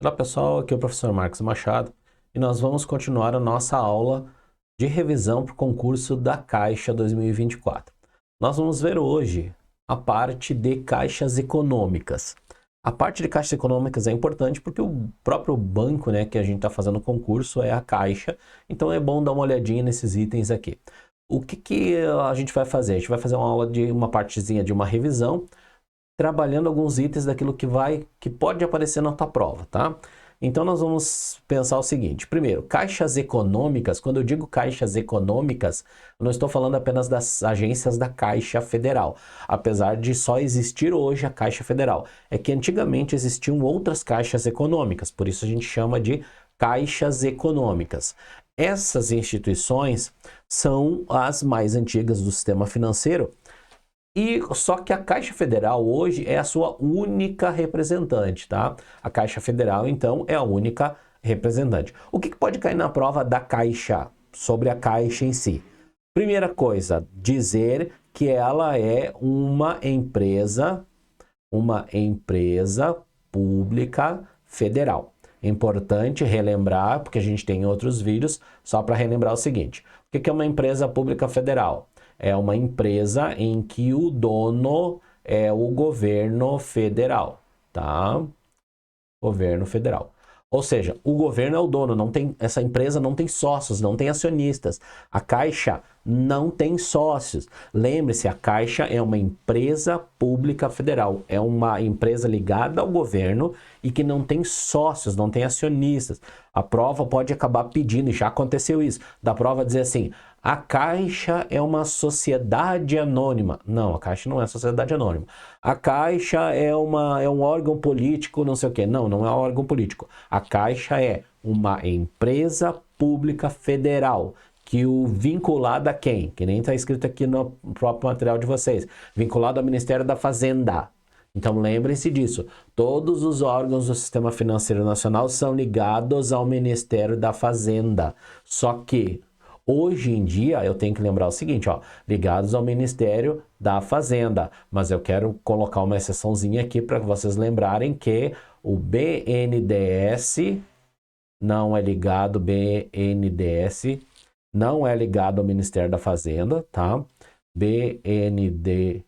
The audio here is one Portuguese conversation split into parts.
Olá pessoal, aqui é o professor Marcos Machado e nós vamos continuar a nossa aula de revisão para o concurso da Caixa 2024. Nós vamos ver hoje a parte de caixas econômicas. A parte de caixas econômicas é importante porque o próprio banco, que a gente está fazendo o concurso é a Caixa, então é bom dar uma olhadinha nesses itens aqui. O que a gente vai fazer? A gente vai fazer uma aula de uma partezinha de uma revisão, trabalhando alguns itens daquilo que pode aparecer na tua prova, tá? Então nós vamos pensar o seguinte: primeiro, caixas econômicas. Quando eu digo caixas econômicas, eu não estou falando apenas das agências da Caixa Federal, apesar de só existir hoje a Caixa Federal. É que antigamente existiam outras caixas econômicas, por isso a gente chama de caixas econômicas. Essas instituições são as mais antigas do sistema financeiro. E só que a Caixa Federal hoje é a sua única representante, tá? A Caixa Federal, então, é a única representante. O que pode cair na prova da Caixa, sobre a Caixa em si? Primeira coisa, dizer que ela é uma empresa pública federal. É importante relembrar, porque a gente tem outros vídeos, só para relembrar o seguinte: o que é uma empresa pública federal? É uma empresa em que o dono é o governo federal, tá? Governo federal. Ou seja, o governo é o dono, não tem, essa empresa não tem sócios, não tem acionistas. A Caixa não tem sócios. Lembre-se, a Caixa é uma empresa pública federal, é uma empresa ligada ao governo e que não tem sócios, não tem acionistas. A prova pode acabar pedindo, e já aconteceu isso, da prova dizer assim: a Caixa é uma sociedade anônima. Não, a Caixa não é sociedade anônima. A Caixa é um órgão político, não sei o quê. Não, não é um órgão político. A Caixa é uma empresa pública federal, que o vinculado a quem? Que nem está escrito aqui no próprio material de vocês. Vinculado ao Ministério da Fazenda. Então lembrem-se disso. Todos os órgãos do Sistema Financeiro Nacional são ligados ao Ministério da Fazenda. Só que hoje em dia, eu tenho que lembrar o seguinte, ó, ligados ao Ministério da Fazenda, mas eu quero colocar uma exceçãozinha aqui para vocês lembrarem que o BNDES não é ligado, BNDES não é ligado ao Ministério da Fazenda, tá? BNDES,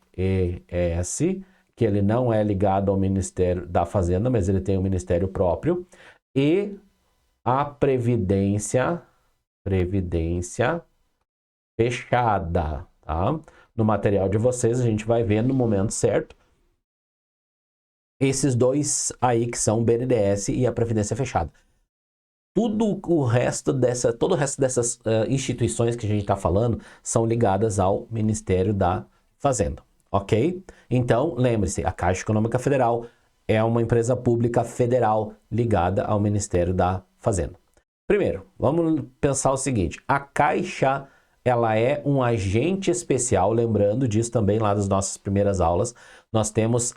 que ele não é ligado ao Ministério da Fazenda, mas ele tem um ministério próprio, e a Previdência fechada, tá? No material de vocês a gente vai ver no momento certo esses dois aí que são o BNDES e a Previdência Fechada. Todo o resto dessas instituições que a gente está falando são ligadas ao Ministério da Fazenda, ok? Então, lembre-se, a Caixa Econômica Federal é uma empresa pública federal ligada ao Ministério da Fazenda. Primeiro, vamos pensar o seguinte: a Caixa, ela é um agente especial, lembrando disso também lá das nossas primeiras aulas. Nós temos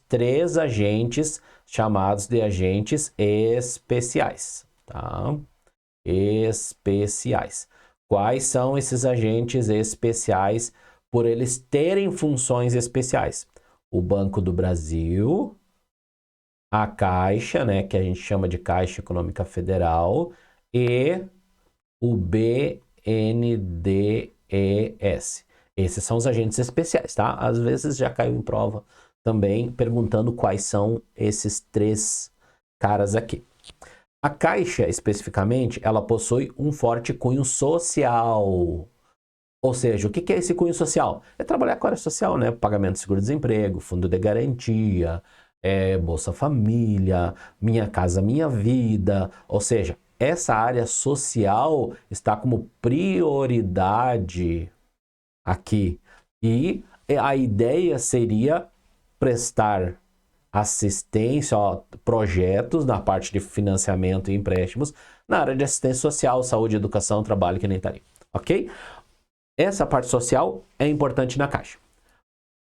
três agentes chamados de agentes especiais, tá? Especiais. Quais são esses agentes especiais por eles terem funções especiais? O Banco do Brasil, a Caixa, que a gente chama de Caixa Econômica Federal, e o BNDES. Esses são os agentes especiais, tá? Às vezes já caiu em prova também perguntando quais são esses três caras aqui. A Caixa, especificamente, ela possui um forte cunho social. Ou seja, o que é esse cunho social? É trabalhar com a área social, né? Pagamento de seguro-desemprego, fundo de garantia, Bolsa Família, Minha Casa Minha Vida. Ou seja, essa área social está como prioridade aqui. E a ideia seria prestar assistência, projetos na parte de financiamento e empréstimos na área de assistência social, saúde, educação, trabalho, que nem está ali, ok? Essa parte social é importante na Caixa.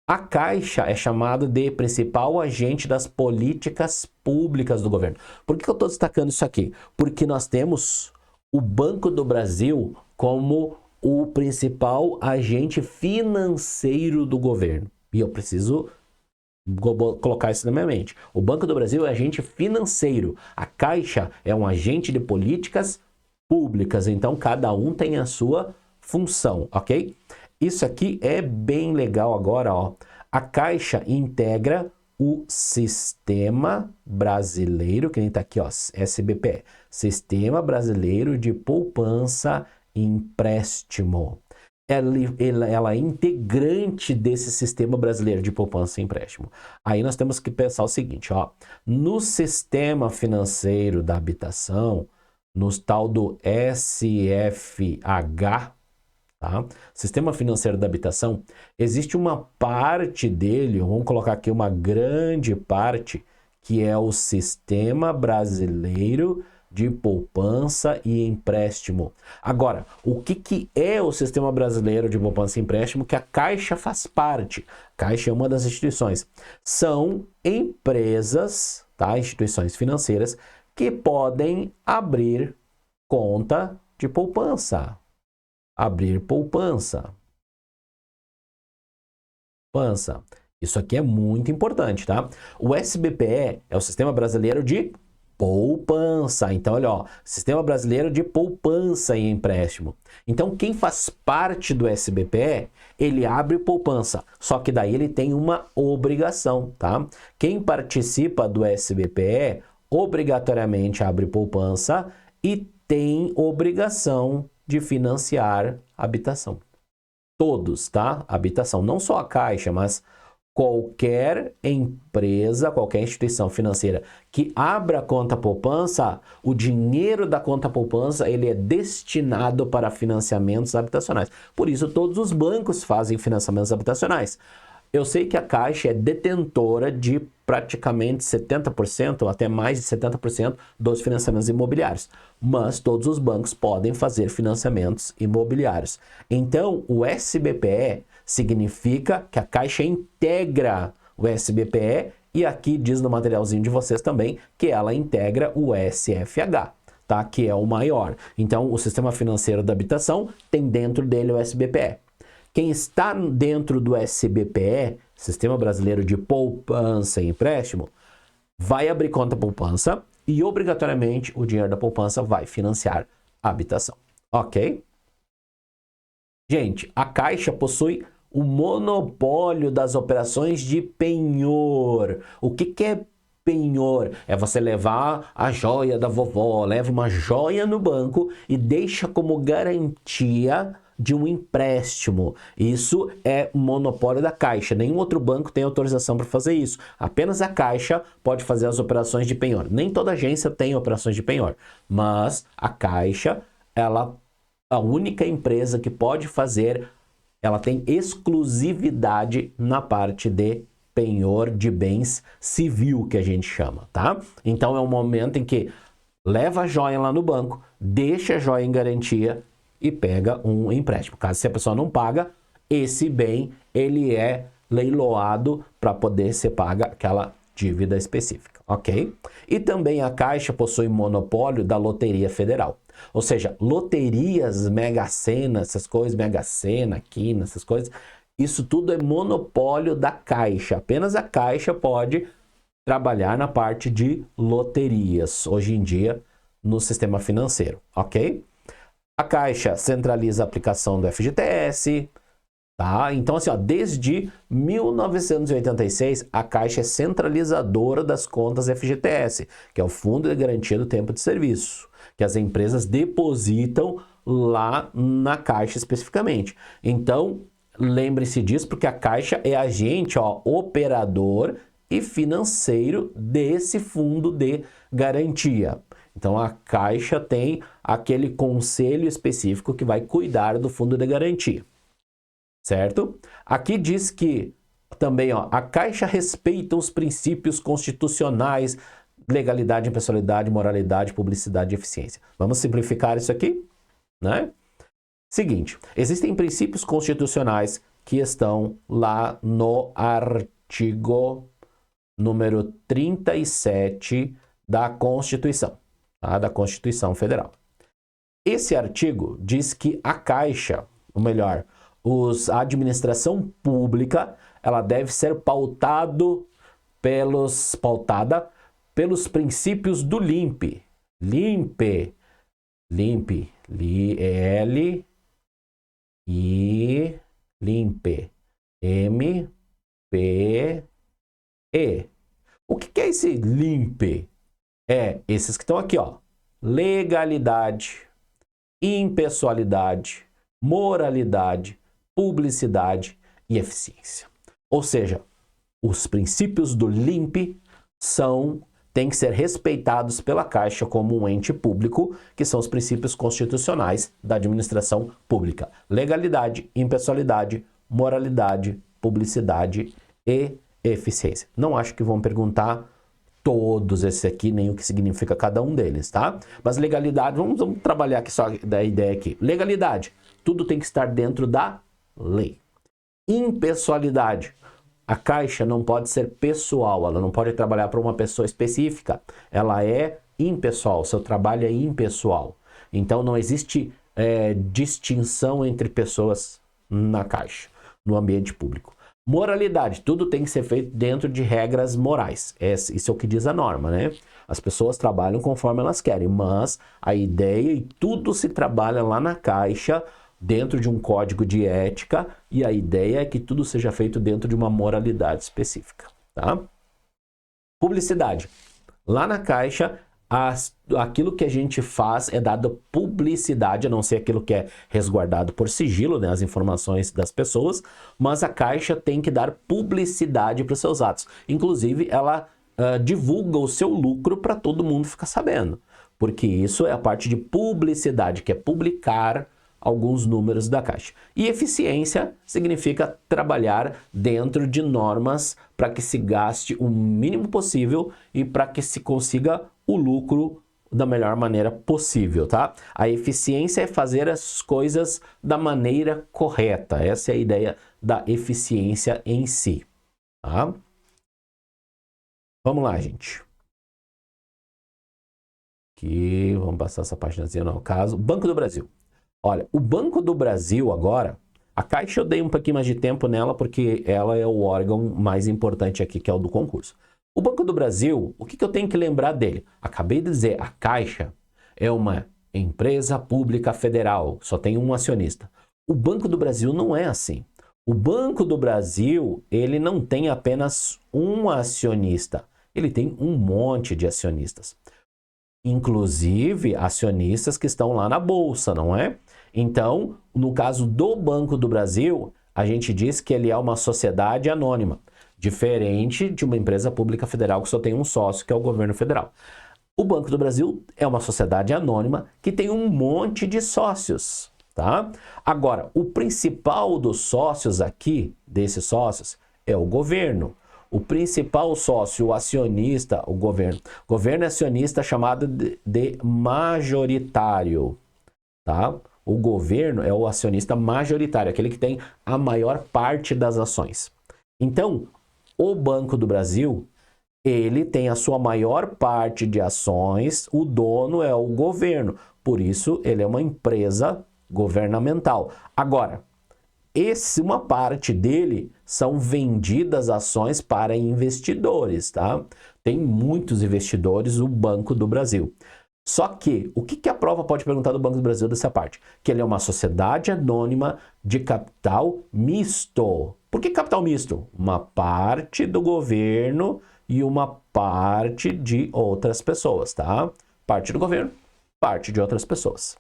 A Caixa é chamada de principal agente das políticas públicas do governo. Por que eu estou destacando isso aqui? Porque nós temos o Banco do Brasil como o principal agente financeiro do governo. E eu preciso Vou colocar isso na minha mente. O Banco do Brasil é agente financeiro. A Caixa é um agente de políticas públicas. Então, cada um tem a sua função, ok? Isso aqui é bem legal agora, ó. A Caixa integra o Sistema Brasileiro, que nem tá aqui, ó, SBPE. Sistema Brasileiro de Poupança e Empréstimo. Ela é integrante desse sistema brasileiro de poupança e empréstimo. Aí nós temos que pensar o seguinte, ó, no sistema financeiro da habitação, no tal do SFH, tá? Sistema financeiro da habitação, existe uma parte dele, vamos colocar aqui uma grande parte, que é o Sistema Brasileiro de Poupança e Empréstimo. Agora, o que é o Sistema Brasileiro de Poupança e Empréstimo que a Caixa faz parte? A Caixa é uma das instituições. São empresas, tá? Instituições financeiras que podem abrir conta de poupança. Abrir poupança. Isso aqui é muito importante, tá? O SBPE é o Sistema Brasileiro de Poupança. Então, olha, ó, Sistema Brasileiro de Poupança e Empréstimo. Então, quem faz parte do SBPE, ele abre poupança. Só que daí ele tem uma obrigação, tá? Quem participa do SBPE, obrigatoriamente abre poupança e tem obrigação de financiar habitação. Todos, tá? Habitação. Não só a Caixa, mas qualquer empresa, qualquer instituição financeira que abra conta poupança, o dinheiro da conta poupança ele é destinado para financiamentos habitacionais. Por isso, todos os bancos fazem financiamentos habitacionais. Eu sei que a Caixa é detentora de praticamente 70%, ou até mais de 70% dos financiamentos imobiliários, mas todos os bancos podem fazer financiamentos imobiliários. Então, o SBPE significa que a Caixa integra o SBPE e aqui diz no materialzinho de vocês também que ela integra o SFH, tá? Que é o maior. Então, o Sistema Financeiro da Habitação tem dentro dele o SBPE. Quem está dentro do SBPE, Sistema Brasileiro de Poupança e Empréstimo, vai abrir conta poupança e obrigatoriamente o dinheiro da poupança vai financiar a habitação, ok? Gente, a Caixa possui o monopólio das operações de penhor. O que é penhor? É você levar a joia da vovó, leva uma joia no banco e deixa como garantia de um empréstimo. Isso é monopólio da Caixa. Nenhum outro banco tem autorização para fazer isso. Apenas a Caixa pode fazer as operações de penhor. Nem toda agência tem operações de penhor, mas a Caixa, ela é a única empresa que pode fazer, ela tem exclusividade na parte de penhor de bens civil, que a gente chama, tá? Então é um momento em que leva a joia lá no banco, deixa a joia em garantia e pega um empréstimo. Caso se a pessoa não paga, esse bem ele é leiloado para poder ser paga aquela dívida específica, ok? E também a Caixa possui monopólio da Loteria Federal. Ou seja, loterias, Mega Sena, essas coisas, Mega Sena, Quina, essas coisas, isso tudo é monopólio da Caixa. Apenas a Caixa pode trabalhar na parte de loterias, hoje em dia, no sistema financeiro, ok? A Caixa centraliza a aplicação do FGTS, tá? Então, assim, ó, desde 1986, a Caixa é centralizadora das contas FGTS, que é o Fundo de Garantia do Tempo de Serviço, que as empresas depositam lá na Caixa especificamente. Então, lembre-se disso, porque a Caixa é agente, ó, operador e financeiro desse fundo de garantia. Então, a Caixa tem aquele conselho específico que vai cuidar do fundo de garantia, certo? Aqui diz que também, ó, a Caixa respeita os princípios constitucionais, legalidade, impessoalidade, moralidade, publicidade e eficiência. Vamos simplificar isso aqui, né? Seguinte, existem princípios constitucionais que estão lá no artigo número 37 da Constituição, tá? Da Constituição Federal. Esse artigo diz que a Caixa, ou melhor, a administração pública, ela deve ser pautado pautada pelos princípios do LIMP. LIMP, L, I, LIMP, M, P, E. O que é esse LIMP? É esses que estão aqui, ó. Legalidade, impessoalidade, moralidade, publicidade e eficiência. Ou seja, os princípios do LIMP têm que ser respeitados pela Caixa como um ente público, que são os princípios constitucionais da administração pública. Legalidade, impessoalidade, moralidade, publicidade e eficiência. Não acho que vão perguntar todos esses aqui, nem o que significa cada um deles, tá? Mas legalidade, vamos trabalhar aqui só da ideia aqui. Legalidade, tudo tem que estar dentro da lei. Impessoalidade, a Caixa não pode ser pessoal, ela não pode trabalhar para uma pessoa específica, ela é impessoal, seu trabalho é impessoal. Então não existe distinção entre pessoas na Caixa, no ambiente público. Moralidade, tudo tem que ser feito dentro de regras morais. Isso é o que diz a norma, né? As pessoas trabalham conforme elas querem, mas a ideia e tudo se trabalha lá na Caixa, dentro de um código de ética, e a ideia é que tudo seja feito dentro de uma moralidade específica, tá? Publicidade. Lá na Caixa, aquilo que a gente faz é dado publicidade, a não ser aquilo que é resguardado por sigilo, né, as informações das pessoas, mas a Caixa tem que dar publicidade para os seus atos. Inclusive, ela divulga o seu lucro para todo mundo ficar sabendo, porque isso é a parte de publicidade, que é publicar alguns números da Caixa. E eficiência significa trabalhar dentro de normas para que se gaste o mínimo possível e para que se consiga o lucro da melhor maneira possível, tá? A eficiência é fazer as coisas da maneira correta. Essa é a ideia da eficiência em si, tá? Vamos lá, gente. Aqui, vamos passar essa páginazinha no caso. Banco do Brasil. Olha, o Banco do Brasil agora, a Caixa eu dei um pouquinho mais de tempo nela porque ela é o órgão mais importante aqui, que é o do concurso. O Banco do Brasil, o que eu tenho que lembrar dele? Acabei de dizer, a Caixa é uma empresa pública federal, só tem um acionista. O Banco do Brasil não é assim. O Banco do Brasil, ele não tem apenas um acionista, ele tem um monte de acionistas. Inclusive acionistas que estão lá na Bolsa, não é? Então, no caso do Banco do Brasil, a gente diz que ele é uma sociedade anônima, diferente de uma empresa pública federal que só tem um sócio, que é o governo federal. O Banco do Brasil é uma sociedade anônima que tem um monte de sócios, tá? Agora, o principal dos sócios aqui, desses sócios, é o governo. O principal sócio, o acionista, o governo. O governo é acionista chamado de majoritário, tá? O governo é o acionista majoritário, aquele que tem a maior parte das ações. Então, o Banco do Brasil, ele tem a sua maior parte de ações, o dono é o governo. Por isso, ele é uma empresa governamental. Agora, uma parte dele são vendidas ações para investidores, tá? Tem muitos investidores o Banco do Brasil. Só que, o que a prova pode perguntar do Banco do Brasil dessa parte? Que ele é uma sociedade anônima de capital misto. Por que capital misto? Uma parte do governo e uma parte de outras pessoas, tá? Parte do governo, parte de outras pessoas.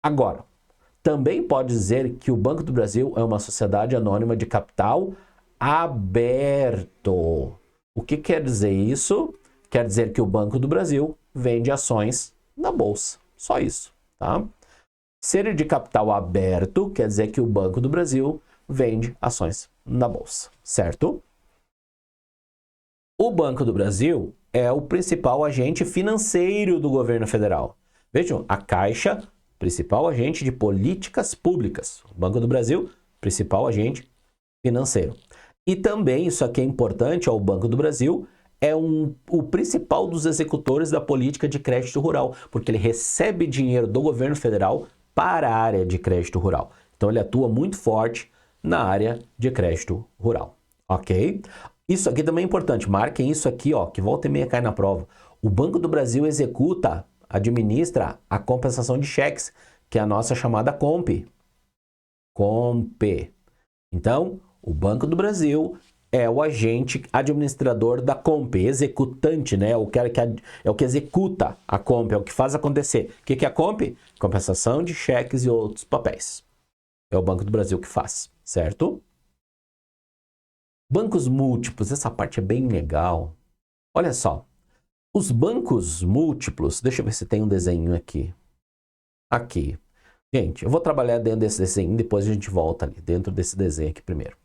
Agora, também pode dizer que o Banco do Brasil é uma sociedade anônima de capital aberto. O que quer dizer isso? Quer dizer que o Banco do Brasil vende ações na Bolsa. Só isso, tá? Ser de capital aberto quer dizer que o Banco do Brasil vende ações na Bolsa, certo? O Banco do Brasil é o principal agente financeiro do governo federal. Vejam, a Caixa, principal agente de políticas públicas. O Banco do Brasil, principal agente financeiro. E também, isso aqui é importante, o Banco do Brasil é o principal dos executores da política de crédito rural, porque ele recebe dinheiro do governo federal para a área de crédito rural. Então, ele atua muito forte na área de crédito rural, ok? Isso aqui também é importante, marquem isso aqui, ó, que volta e meia cai na prova. O Banco do Brasil executa, administra a compensação de cheques, que é a nossa chamada COMP. COMP. Então, o Banco do Brasil é o agente administrador da COMP, executante, né? É o que executa a COMP, é o que faz acontecer. O que é a COMP? Compensação de cheques e outros papéis. É o Banco do Brasil que faz, certo? Bancos múltiplos, essa parte é bem legal. Olha só, os bancos múltiplos, deixa eu ver se tem um desenho aqui. Aqui. Gente, eu vou trabalhar dentro desse desenho, depois a gente volta ali, dentro desse desenho aqui primeiro.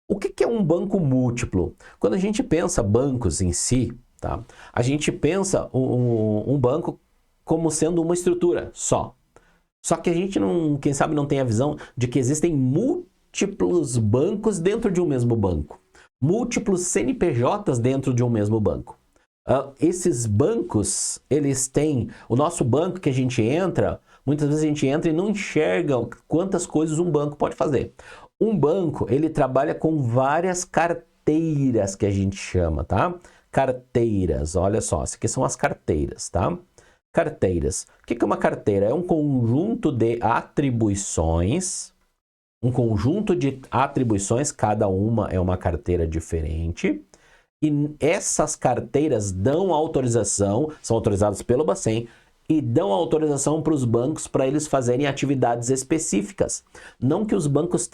O que é um banco múltiplo? Quando a gente pensa bancos em si, tá? A gente pensa um banco como sendo uma estrutura só. Só que a gente não, quem sabe não tem a visão de que existem múltiplos bancos dentro de um mesmo banco. Múltiplos CNPJs dentro de um mesmo banco. Esses bancos, eles têm... O nosso banco que a gente entra, muitas vezes a gente entra e não enxerga quantas coisas um banco pode fazer. Um banco, ele trabalha com várias carteiras que a gente chama, tá? Carteiras, olha só, essas aqui são as carteiras, tá? Carteiras. O que é uma carteira? É um conjunto de atribuições, cada uma é uma carteira diferente, e essas carteiras dão autorização, são autorizadas pelo Bacen, e dão autorização para os bancos para eles fazerem atividades específicas. Não que os bancos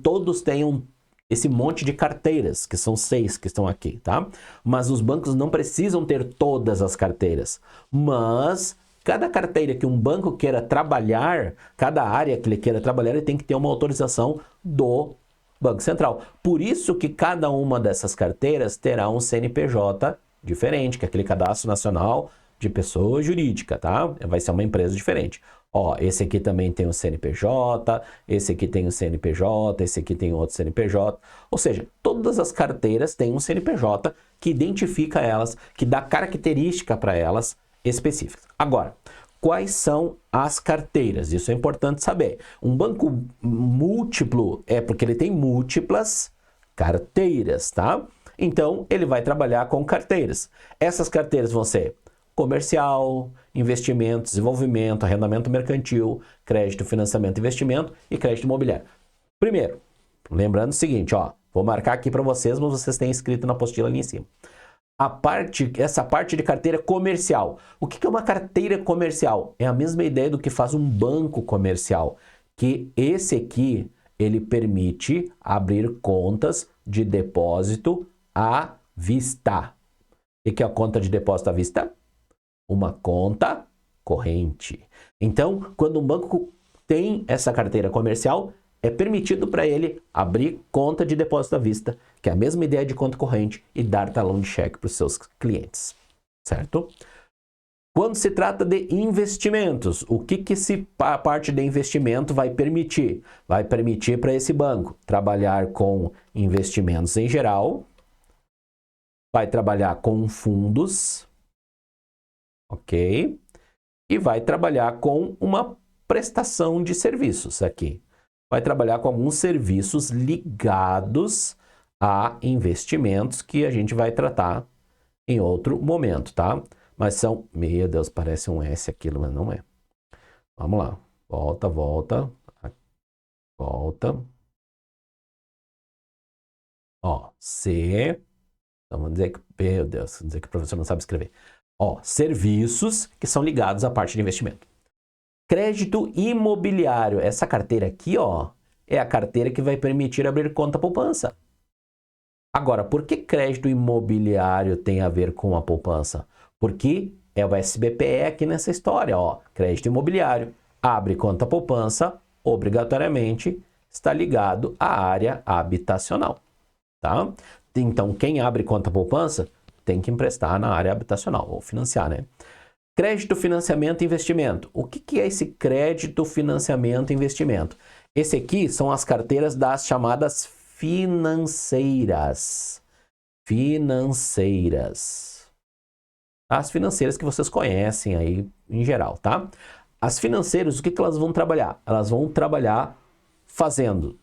todos tenham esse monte de carteiras, que são 6 que estão aqui, tá? Mas os bancos não precisam ter todas as carteiras. Mas cada carteira que um banco queira trabalhar, cada área que ele queira trabalhar, ele tem que ter uma autorização do Banco Central. Por isso que cada uma dessas carteiras terá um CNPJ diferente, que é aquele Cadastro Nacional de Pessoa Jurídica, tá? Vai ser uma empresa diferente. Ó, esse aqui também tem um CNPJ, esse aqui tem um CNPJ, esse aqui tem outro CNPJ. Ou seja, todas as carteiras têm um CNPJ que identifica elas, que dá característica para elas específicas. Agora, quais são as carteiras? Isso é importante saber. Um banco múltiplo é porque ele tem múltiplas carteiras, tá? Então, ele vai trabalhar com carteiras. Essas carteiras vão ser comercial, investimento, desenvolvimento, arrendamento mercantil, crédito, financiamento, investimento e crédito imobiliário. Primeiro, lembrando o seguinte, ó, vou marcar aqui para vocês, mas vocês têm escrito na apostila ali em cima. Essa parte de carteira comercial. O que é uma carteira comercial? É a mesma ideia do que faz um banco comercial, que esse aqui, ele permite abrir contas de depósito à vista. O que é a conta de depósito à vista? Uma conta corrente. Então, quando um banco tem essa carteira comercial, é permitido para ele abrir conta de depósito à vista, que é a mesma ideia de conta corrente, e dar talão de cheque para os seus clientes, certo? Quando se trata de investimentos, o que a parte de investimento vai permitir? Vai permitir para esse banco trabalhar com investimentos em geral, vai trabalhar com fundos, ok? E vai trabalhar com uma prestação de serviços aqui. Vai trabalhar com alguns serviços ligados a investimentos que a gente vai tratar em outro momento, tá? Mas são... Meu Deus, parece um S aquilo, mas não é. Vamos lá. Volta, volta. Volta. Ó, C... Então, vamos dizer que... Meu Deus, vamos dizer que o professor não sabe escrever. Ó, serviços que são ligados à parte de investimento. Crédito imobiliário. Essa carteira aqui, ó, é a carteira que vai permitir abrir conta poupança. Agora, por que crédito imobiliário tem a ver com a poupança? Porque é o SBPE aqui nessa história, ó. Crédito imobiliário, abre conta poupança, obrigatoriamente está ligado à área habitacional, tá? Então, quem abre conta poupança tem que emprestar na área habitacional, ou financiar, né? Crédito, financiamento e investimento. O que é esse crédito, financiamento e investimento? Esse aqui são as carteiras das chamadas financeiras. Financeiras. As financeiras que vocês conhecem aí em geral, tá? As financeiras, o que elas vão trabalhar? Elas vão trabalhar fazendo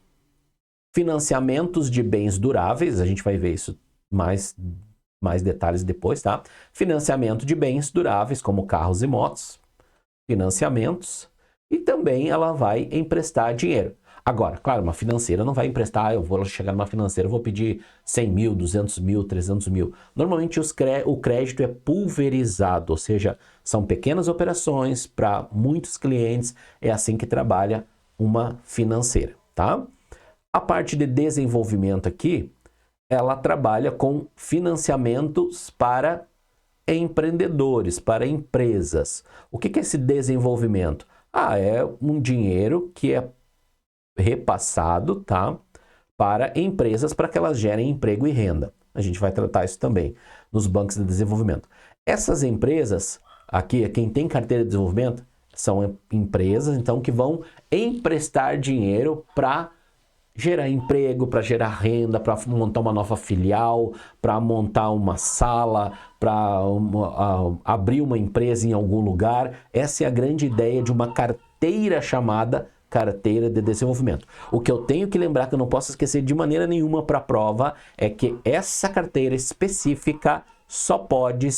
financiamentos de bens duráveis, a gente vai ver isso mais detalhes depois, tá? Financiamento de bens duráveis, como carros e motos, financiamentos, e também ela vai emprestar dinheiro. Agora, claro, uma financeira não vai emprestar, eu vou chegar numa financeira, eu vou pedir 100 mil, 200 mil, 300 mil. Normalmente o crédito é pulverizado, ou seja, são pequenas operações para muitos clientes, é assim que trabalha uma financeira, tá? A parte de desenvolvimento aqui, ela trabalha com financiamentos para empreendedores, para empresas. O que é esse desenvolvimento? É um dinheiro que é repassado, tá, para empresas para que elas gerem emprego e renda. A gente vai tratar isso também nos bancos de desenvolvimento. Essas empresas, aqui, quem tem carteira de desenvolvimento, são empresas, então, que vão emprestar dinheiro para gerar emprego, para gerar renda, para montar uma nova filial, para montar uma sala, para abrir uma empresa em algum lugar. Essa é a grande ideia de uma carteira chamada carteira de desenvolvimento. O que eu tenho que lembrar, que eu não posso esquecer de maneira nenhuma para a prova, é que essa carteira específica só pode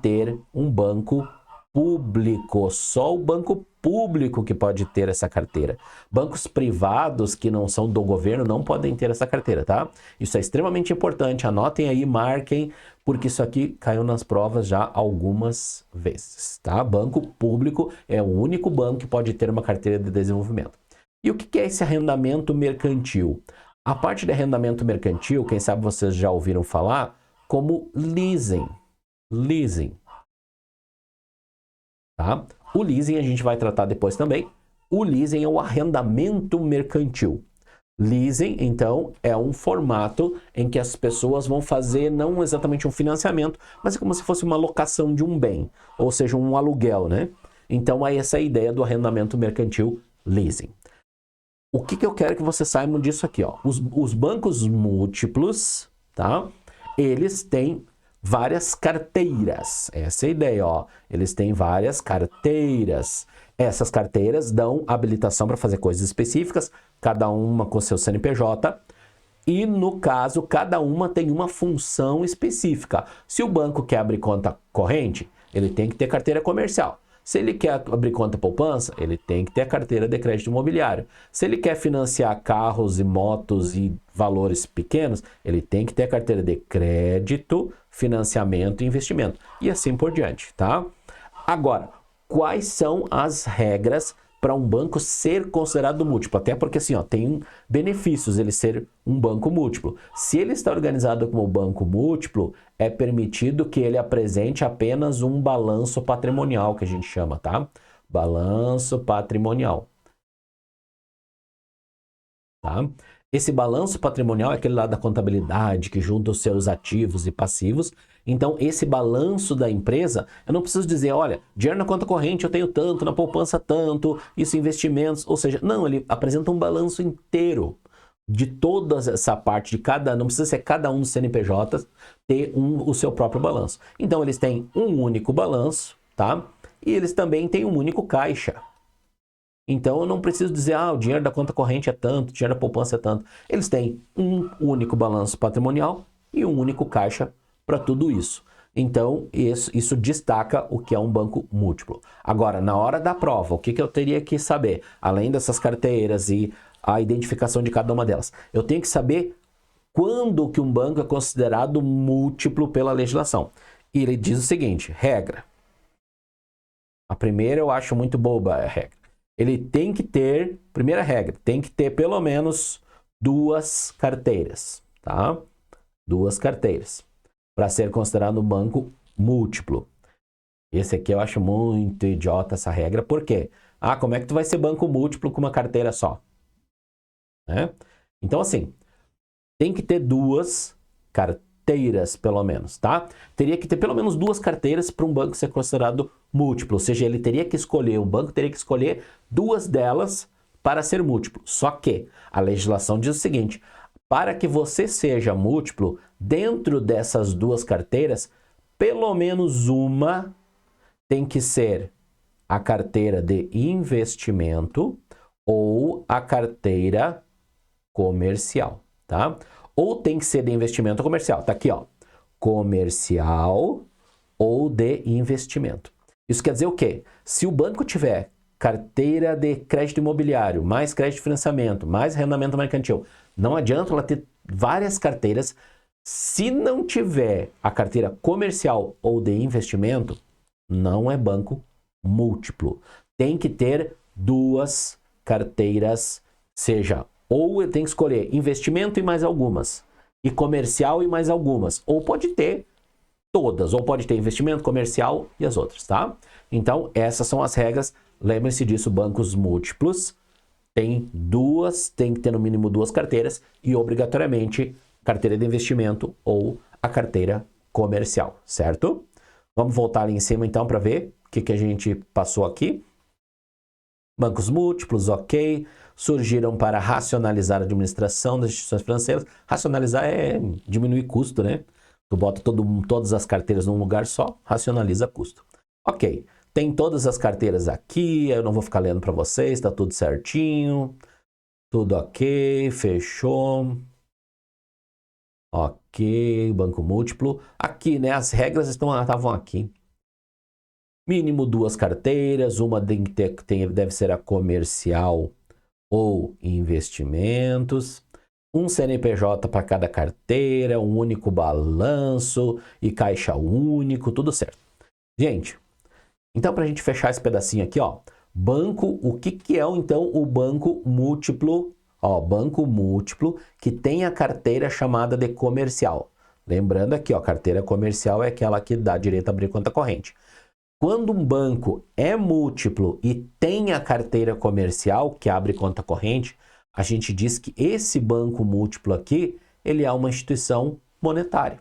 ter um banco público, só o banco público que pode ter essa carteira. Bancos privados que não são do governo não podem ter essa carteira, tá? Isso é extremamente importante, anotem aí, marquem, porque isso aqui caiu nas provas já algumas vezes, tá? Banco público é o único banco que pode ter uma carteira de desenvolvimento. E o que é esse arrendamento mercantil? A parte de arrendamento mercantil, quem sabe vocês já ouviram falar, como leasing. Leasing. Tá? O leasing a gente vai tratar depois também. O leasing é o arrendamento mercantil. Leasing, então, é um formato em que as pessoas vão fazer não exatamente um financiamento, mas é como se fosse uma locação de um bem, ou seja, um aluguel, né? Então, é essa a ideia do arrendamento mercantil, leasing. O que eu quero que vocês saibam disso aqui, ó? Os bancos múltiplos, tá? Eles têm várias carteiras. Essa é a ideia, ó. Eles têm várias carteiras. Essas carteiras dão habilitação para fazer coisas específicas, cada uma com seu CNPJ. E, no caso, cada uma tem uma função específica. Se o banco quer abrir conta corrente, ele tem que ter carteira comercial. Se ele quer abrir conta poupança, ele tem que ter a carteira de crédito imobiliário. Se ele quer financiar carros e motos e valores pequenos, ele tem que ter a carteira de crédito, financiamento e investimento. E assim por diante, tá? Agora, quais são as regras para um banco ser considerado múltiplo? Até porque assim, ó, tem benefícios ele ser um banco múltiplo. Se ele está organizado como banco múltiplo, é permitido que ele apresente apenas um balanço patrimonial, que a gente chama, tá? Balanço patrimonial. Tá? Esse balanço patrimonial é aquele lá da contabilidade que junta os seus ativos e passivos. Então, esse balanço da empresa, eu não preciso dizer, olha, dinheiro na conta corrente eu tenho tanto, na poupança tanto, isso investimentos, ou seja, não, ele apresenta um balanço inteiro de toda essa parte de cada, não precisa ser cada um dos CNPJs ter o seu próprio balanço. Então, eles têm um único balanço, tá? E eles também têm um único caixa. Então, eu não preciso dizer, o dinheiro da conta corrente é tanto, o dinheiro da poupança é tanto. Eles têm um único balanço patrimonial e um único caixa para tudo isso. Então, isso destaca o que é um banco múltiplo. Agora, na hora da prova, o que eu teria que saber? Além dessas carteiras e a identificação de cada uma delas. Eu tenho que saber quando que um banco é considerado múltiplo pela legislação. E ele diz o seguinte, regra. A primeira eu acho muito boba a regra. Ele tem que ter, primeira regra, tem que ter pelo menos 2 carteiras, tá? 2 carteiras, para ser considerado um banco múltiplo. Esse aqui eu acho muito idiota essa regra, por quê? Como é que tu vai ser banco múltiplo com uma carteira só? Né? Então, assim, tem que ter 2 carteiras, pelo menos, tá? Teria que ter pelo menos 2 carteiras para um banco ser considerado múltiplo, ou seja, ele teria que escolher, o banco teria que escolher 2 delas para ser múltiplo. Só que a legislação diz o seguinte, para que você seja múltiplo, dentro dessas 2 carteiras, pelo menos uma tem que ser a carteira de investimento ou a carteira comercial, tá? Ou tem que ser de investimento ou comercial. Tá aqui, ó. Comercial ou de investimento. Isso quer dizer o quê? Se o banco tiver carteira de crédito imobiliário, mais crédito de financiamento, mais arrendamento mercantil, não adianta ela ter várias carteiras. Se não tiver a carteira comercial ou de investimento, não é banco múltiplo. Tem que ter duas carteiras, seja, ou tem que escolher investimento e mais algumas, e comercial e mais algumas, ou pode ter todas, ou pode ter investimento, comercial e as outras, tá? Então, essas são as regras. Lembre-se disso, bancos múltiplos tem que ter no mínimo duas carteiras e obrigatoriamente carteira de investimento ou a carteira comercial, certo? Vamos voltar ali em cima então para ver o que a gente passou aqui. Bancos múltiplos, ok. Surgiram para racionalizar a administração das instituições financeiras. Racionalizar é diminuir custo, né? Tu bota todas as carteiras num lugar só, racionaliza custo. Ok, tem todas as carteiras aqui, eu não vou ficar lendo para vocês, tá tudo certinho. Tudo ok, fechou. Ok, banco múltiplo. Aqui, né, as regras estavam aqui. Mínimo duas carteiras, uma deve ser a comercial ou investimentos. Um CNPJ para cada carteira, um único balanço e caixa único, tudo certo. Gente, então para a gente fechar esse pedacinho aqui, ó, banco, o que é então o banco múltiplo? Ó, banco múltiplo que tem a carteira chamada de comercial. Lembrando aqui, ó, carteira comercial é aquela que dá direito a abrir conta corrente. Quando um banco é múltiplo e tem a carteira comercial, que abre conta corrente, a gente diz que esse banco múltiplo aqui, ele é uma instituição monetária.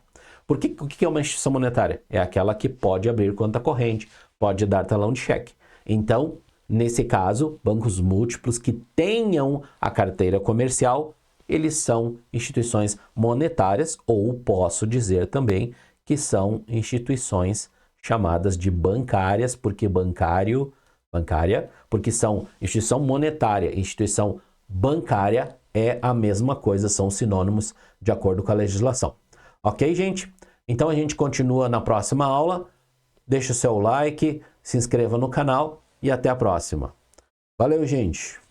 O que é uma instituição monetária? É aquela que pode abrir conta corrente, pode dar talão de cheque. Então, nesse caso, bancos múltiplos que tenham a carteira comercial, eles são instituições monetárias, ou posso dizer também que são instituições chamadas de bancárias, porque bancária, porque são instituição monetária, instituição bancária é a mesma coisa, são sinônimos de acordo com a legislação. Ok, gente? Então a gente continua na próxima aula. Deixa o seu like, se inscreva no canal e até a próxima. Valeu, gente!